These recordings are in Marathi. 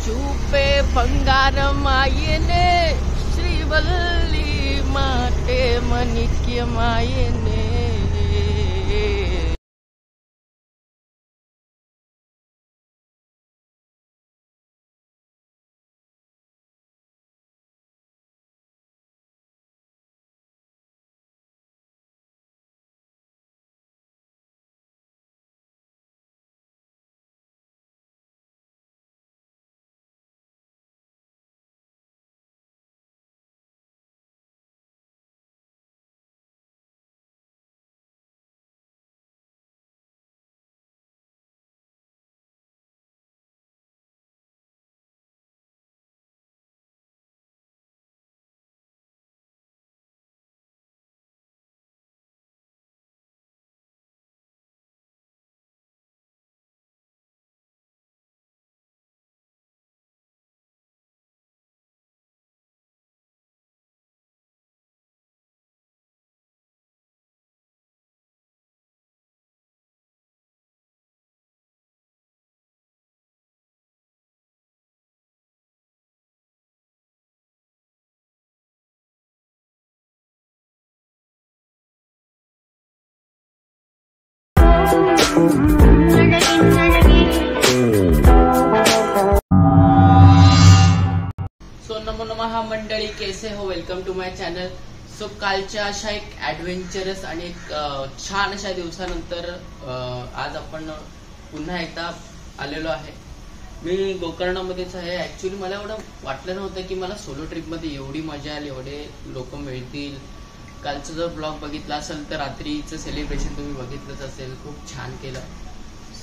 चूपे बंगार मायेने श्रीवल्ली माटे मणिक्य मायेने। सो नमो नमः मंडळी, कैसे हो, welcome to my channel. So कालच्या अशा एक ॲडव्हेंचरस आणि एक छान अशा दिवसानंतर आज आपण पुन्हा एकदा आलेलो आहे। मी गोकर्णामध्येच आहे। ऍक्च्युली मला एवढं वाटलं नव्हतं की मला सोलो ट्रिपमध्ये एवढी मजा आली, एवढे लोक मिळतील। कालचा जर ब्लॉग बघितला असेल तर रात्रीचं सेलिब्रेशन तुम्ही बघितलंच असेल, खूप छान केलं।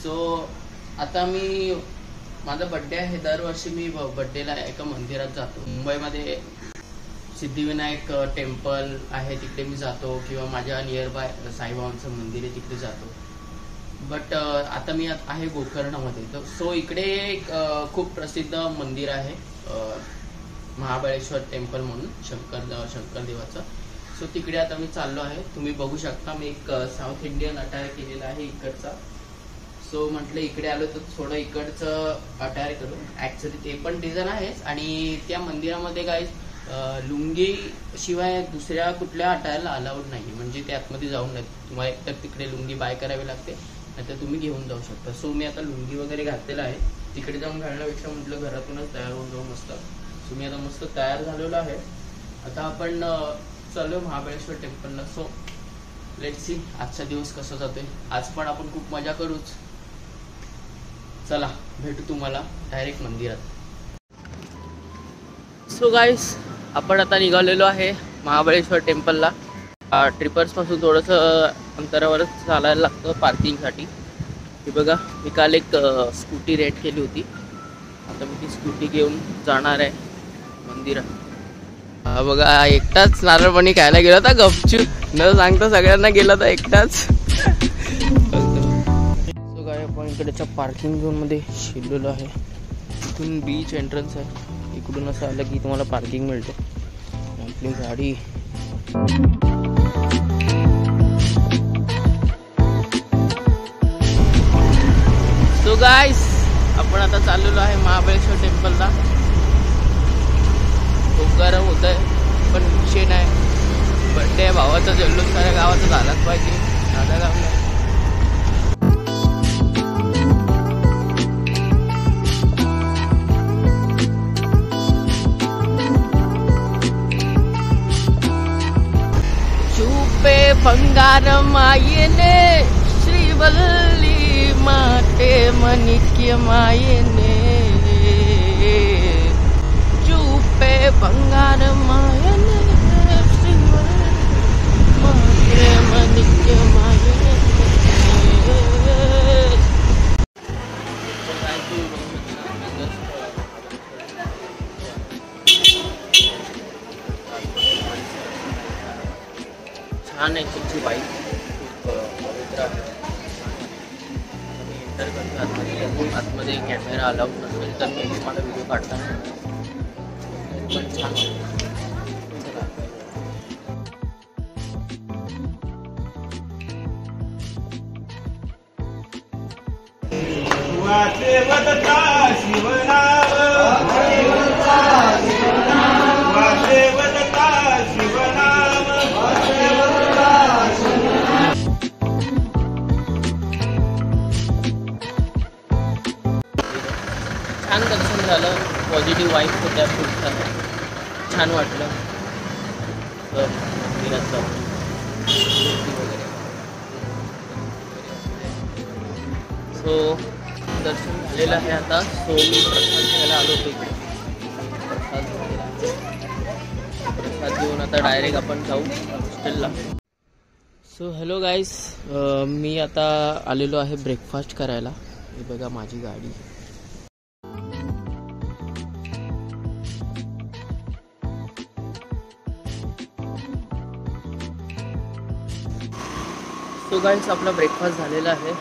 सो आता मी माझा बर्थडे आहे, दरवर्षी मी बर्थडेला एका मंदिरात जातो। मुंबईमध्ये सिद्धिविनायक टेम्पल आहे, तिकडे मी जातो, किंवा माझ्या नियर बाय साईबाबांचं मंदिर आहे तिकडे जातो। बट आता मी आहे गोकर्णामध्ये। तर सो इकडे एक खूप प्रसिद्ध मंदिर आहे, महाबळेश्वर टेम्पल म्हणून, शंकर देवाचं। सो तिकडे आता मी चाललो आहे। तुम्ही बघू शकता मी एक साऊथ इंडियन अटायर केलेला आहे इकडचा। सो म्हटलं इकडे आलो तर थोडं इकडचं अटायर करू। ऍक्च्युली ते पण डिझाईन आहेच, आणि त्या मंदिरामध्ये काय लुंगी शिवाय दुसऱ्या कुठल्या अटायरला अलाउड नाही, म्हणजे ते आतमध्ये जाऊन नाही। तुम्हाला एकतर तिकडे लुंगी बाय करावी लागते, नाहीतर तुम्ही घेऊन जाऊ शकता। सो मी आता लुंगी वगैरे घातलेला आहे, तिकडे जाऊन घालण्यापेक्षा म्हटलं घरातूनच तयार होऊन जाऊ मस्त। सो मी आता मस्त तयार झालेलो आहे। आता आपण चालू महाबळेश्वर टेम्पलला। सो लेट्स सी आजचा दिवस कसा जातोय। आज पण आपण खूप मजा करूच। चला भेटू तुम्हाला डायरेक्ट मंदिरात। सो गाईस, आपण आता निघालेलो आहे महाबळेश्वर टेम्पलला। ट्रिपर्स पासून थोडंसं अंतरावरच चालायला लागतं पार्किंगसाठी। हे बघा, मी काल एक स्कूटी रेंट केली होती, आता मी ती स्कूटी घेऊन जाणार आहे मंदिरात। हा बघा, एकटाच नारळपाणी खायला गेला होता गपचूप, न सांगता सगळ्यांना गेला होता एकटाच। आपण इकडेच्या पार्किंग झोन मध्ये शिरलेलो आहे। इथून बीच एंट्रन्स आहे, इकडून असं आलं की तुम्हाला पार्किंग मिळते। आपली गाडी सो गाईस, आपण आता चाललेलो आहे महाबळेश्वर टेम्पलला। खूप गरम होत आहे, पण विषय नाही, बर्थडे भावाचा जल्लोष साऱ्या गावाचा झालाच पाहिजे। दादा गावला बंगार मायेने श्रीवल्ली माटे मणिक्य मायेने। चूपे बंगार मायेने श्रीवल्ली माटे मणिक्य मायेने। छान आहे तुमची बाईक, खूप पवित्र आहे। मी एंटर करतो आतमध्ये कॅमेरा अलाउड नसेल तर मी तुम्हाला व्हिडिओ काढताना पण छान वाचे वदता शिवनाव छान दर्शन झालं, पॉझिटिव्ह वाईब होत्या खूप छान वाटलं. तर मंदिराचं वगैरे सो दर्शन झालेलं आहे आता. सो मी प्रसाद घ्यायला आलो होतो इकडे. प्रसाद घेऊन आता डायरेक्ट आपण जाऊ हॉस्टेलला. सो हॅलो गाईस, मी आता आलेलो आहे ब्रेकफास्ट करायला. हे बघा माझी गाडी. सो गाईस, आपला ब्रेकफास्ट झालेला आहे.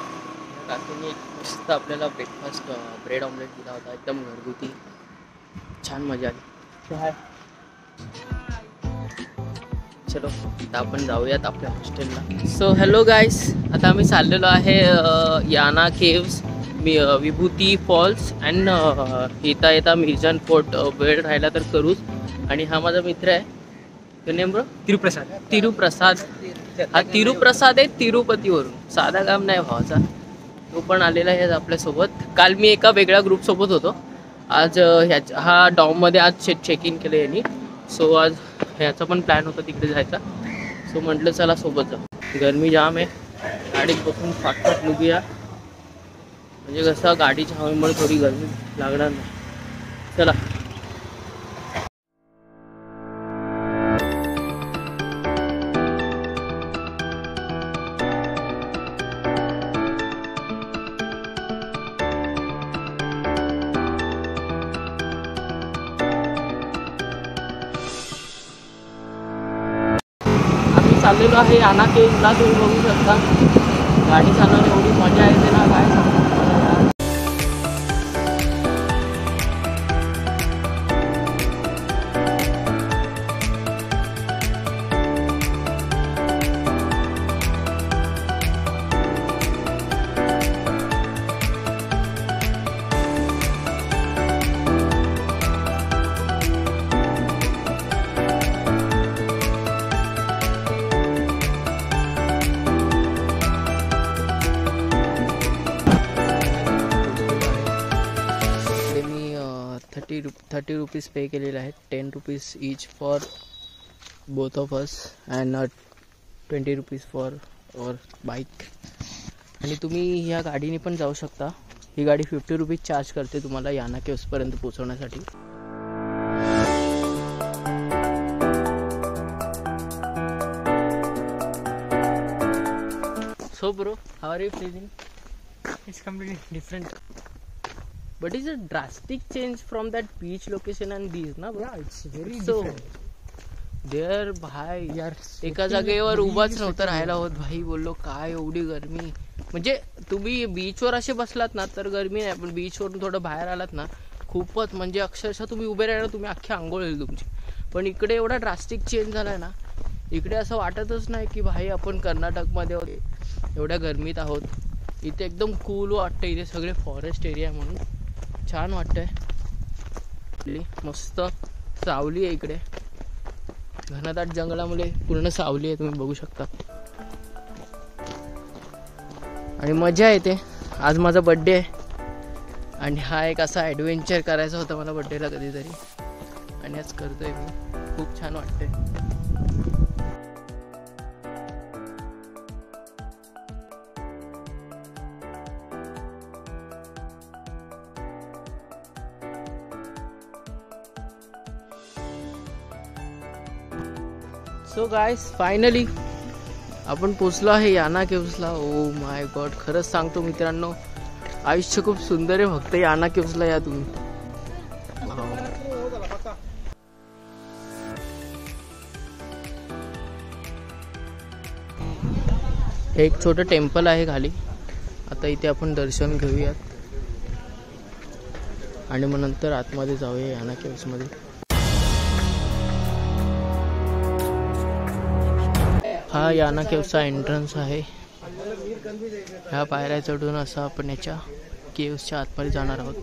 काकीने मस्त आपल्याला ब्रेकफास्ट ब्रेड ऑमलेट दिला होता, एकदम घरगुती, छान मजा आली. सो हाय, चलो आता आपण जाऊयात आपल्या हॉस्टेलला. सो हॅलो गाईस, आता आम्ही चाललेलो आहे याना केव्स, विभूती फॉल्स अँड येता येता मिर्जन फोर्ट. वेळ राहिला तर करूच. आणि हा माझा मित्र आहे, तो नेम ब्रो तिरुप्रसाद. हा तिरुप्रसाद आहे तिरुपतीवरून, साधा काम नाही भावाचा. तो पण आलेला आहे आपल्यासोबत. काल मी एका वेगळ्या ग्रुपसोबत होतो. आज हा डॉममध्ये आज चेक इन केलं यांनी. सो आज ह्याचा पण प्लॅन होता तिकडे जायचा. सो म्हटलं चला सोबत जा. गरमी जाम आहे, गाडीत बसून फाटफाट निघूया, म्हणजे कसं गाडीच्या हवेमुळे थोडी गरमी लागणार नाही. चला. चाललेलो आहे याना केव्हला. तुम्ही बघू शकता गाडी चालवण्यात एवढी मजा येते ना, काय सांगू. थर्टी रुपीज पे केलेले आहेत. 10 rupees each for both of us and 20 rupees for our bike. आणि तुम्ही ह्या गाडीने पण जाऊ शकता. ही गाडी 50 रुपीज चार्ज करते तुम्हाला याना केव्सपर्यंत पोहोचवण्यासाठी. So bro, how are you feeling? It's completely different. But it's a drastic change from that beach location and these, na bro? Yeah, it's very so different. there भाई यार एका जागेवर उभाच नव्हतं राहायला होत भाई. बोललो काय एवढी गरमी. म्हणजे तुम्ही बीचवर असे बसलात ना तर गरमी नाही, पण बीचवरून थोडं बाहेर आलात ना खूपच, म्हणजे अक्षरशः तुम्ही उभे राहिला तुम्ही अख्खी आंघोळ येईल तुमची. पण इकडे एवढा ड्रास्टिक चेंज झालाय ना, इकडे असं वाटतच नाही की भाई आपण कर्नाटकमध्ये एवढ्या गरमीत आहोत. इथे एकदम कूल वाटतं. इथे सगळे फॉरेस्ट एरिया म्हणून छान वाटतंय. मस्त सावली आहे इकडे, घनदाट जंगलामुळे पूर्ण सावली आहे, तुम्ही बघू शकता. आणि मजा येते. आज माझा बड्डे आहे आणि हा एक असा ॲडव्हेंचर करायचा होता मला बड्डेला कधीतरी, आणि आज करतोय मी. खूप छान वाटतंय. सो गाईस, फायनली आपण पोचलो आहे याना केव्सला. ओ माय गॉड, खरंच सांगतो मित्रांनो, आयुष्य खूप सुंदर आहे. फक्त याना केव्सला या तुम्ही. एक छोटं टेम्पल आहे खाली. आता इथे आपण दर्शन घेऊयात आणि मग नंतर आतमध्ये जाऊया याना केव्समध्ये. हा याना केव्सचा एंट्रन्स आहे. ह्या पायऱ्या चढून असं आपण याच्या केव्सच्या आतमध्ये जाणार आहोत.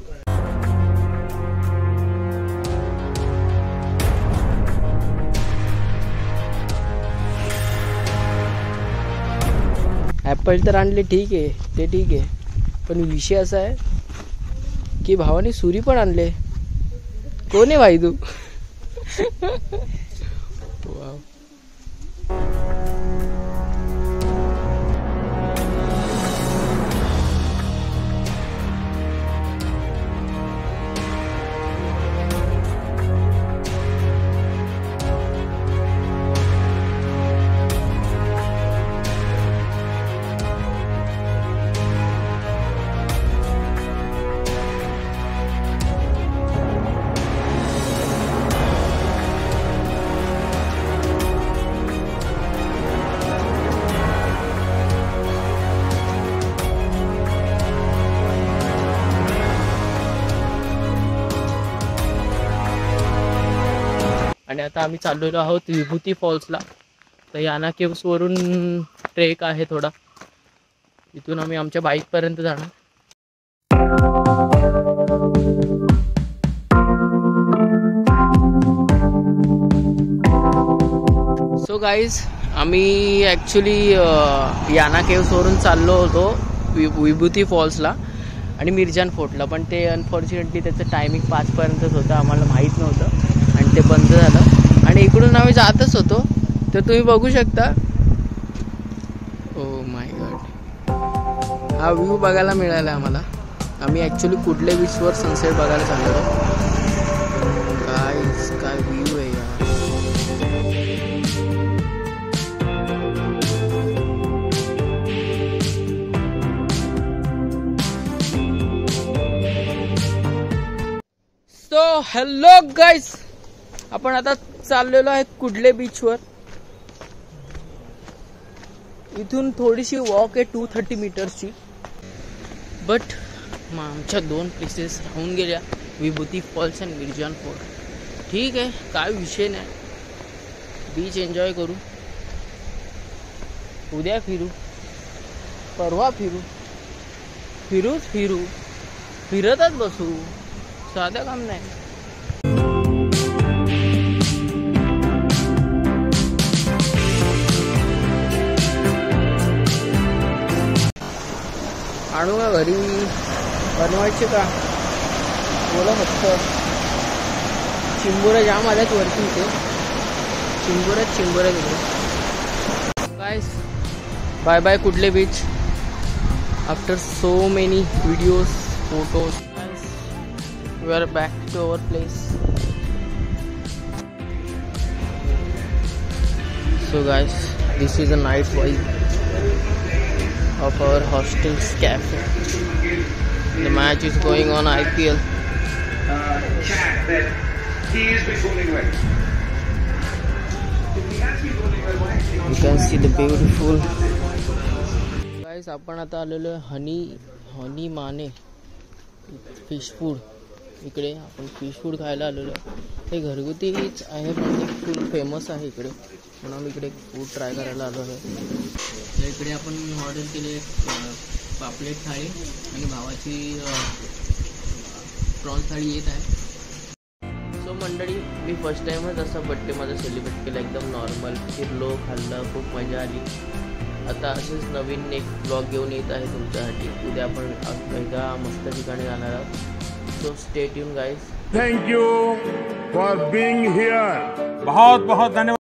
ॲपल तर आणले, ठीक आहे, ते ठीक आहे, पण विषय असा आहे की भावाने सुरी पण आणले. कोण आहे भाई तू? वाव. आणि आता आम्ही चाललेलो आहोत विभूती फॉल्सला. तर याना केव्स वरून ट्रेक आहे थोडा. इथून आम्ही आमच्या बाईकपर्यंत जाणार. सो गाईज, आम्ही ॲक्च्युली याना केव्सवरून चाललो होतो विभूती फॉल्सला आणि मिर्जान फोर्टला. पण ते अनफॉर्च्युनेटली त्याचं टायमिंग 5पर्यंतच होतं. आम्हाला माहीत नव्हतं आणि ते बंद झालं. आणि इकडून आम्ही जातच होतो. तर तुम्ही बघू शकता. ओ माय गॉड, हा व्ह्यू बघायला मिळाला आम्हाला. आम्ही ॲक्च्युली कुडले बीचवर सनसेट बघायला चाललो. काय व्ह्यू आहे यार. सो हॅलो गाईज, आपण आता चाललेलो आहे कुडले बीचवर. इथून थोडीशी वॉक आहे 230 मीटर्सची. बट आमच्या 2 प्लेसेस राहून गेल्या, विभूती फॉल्स आणि मिर्जान फोर्ट. ठीक आहे, काय विषय नाही. बीच एन्जॉय करू. उद्या फिरू, परवा फिरू, फिरतच बसू. साधं काम नाही. आणू का घरी बनवायचे का? बोला फक्त. चिंबोऱ्या जाम आल्यात वरती इथे. चिंबोऱ्या तिथे. Guys, bye bye Kudle beach. After so many videos, photos, we are back to our place. So guys, this is a night vibe of our hostel's cafe. The match is going on IPL. You can see the beautiful. Guys, आपण आता आलेलो आहे हनी माने फिश फूड. इकडे आपण फिश फूड खायला आलेलो आहे. हे घरगुतीच आहे पण ते फुल फेमस आहे इकडे, म्हणून आम्ही इकडे फूड ट्राय करायला आलो आहे. तर इकडे आपण ऑर्डर केले पापलेट थाळी आणि भावाची प्रॉन्स थाळी येत आहे. सो मंडळी, मी फर्स्ट टाईमच असा बड्डे माझा सेलिब्रेट केला. एकदम नॉर्मल फिरलो, खाल्लं, खूप मजा आली. आता असेच नवीन एक ब्लॉग घेऊन येत आहे तुमच्यासाठी. उद्या आपण एका मस्त ठिकाणी जाणार आहोत. So stay tuned guys. Thank you for being here. बहुत बहुत धन्यवाद.